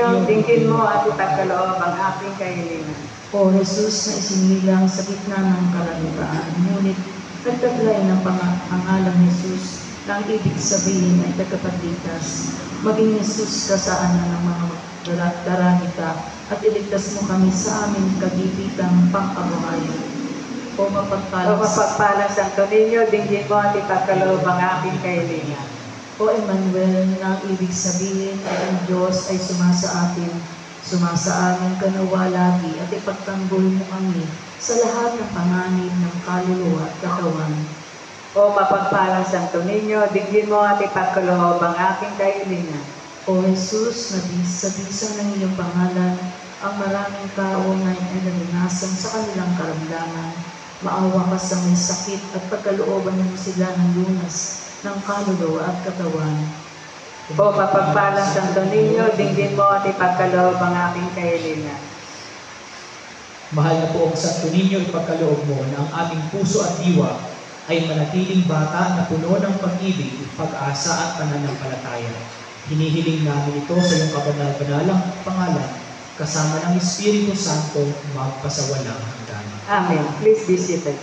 ninyo, dinggin mo at ipagkaloob ang aking kahilingan. O Jesus na isinilang sa gitna ng kalagitnaan, ngunit nagtaglay ng pangalang Jesus na ang ibig sabihin ay tagapagligtas. Maging Jesus kasaanan ng mga darahita at iligtas mo kami sa aming kagibitang pang-abuhayan. O mapagpalang Santo Niño, dinggin mo at ipagkaloob ang aking kahilingan. O Emmanuel, na ang ibig sabihin ay ang Diyos ay sumasa atin, sumasa amin ka nawa lagi at ipagtanggol mo kami sa lahat ng panganib ng kaluluwa at katawan. O mapagpalang Santo Niño, dinggin mo at ipagkaloob ang aking kahilingan. O Jesus, na sa bisa ng iyong pangalan, ang maraming tao na ay naranasan sa kanilang karamdaman, maawa ka sa may sakit at pagkalooban mo sila ng lunas ng kaluluwa at katawan. O mapagpalang Santo Niño, dinggin mo at ipagkaloob ang aking kahilingan. Mahal na poong Santo Niño, ipagkaloob mo na ang aming puso at diwa ay manatiling bata na puno ng pag-ibig, pag-asa at pananampalataya. Hinihiling namin ito sa iyong kabanal-banalang pangalan, kasama ng Espiritu Santo, magpasawalang hanggan. Amen. Please be seated.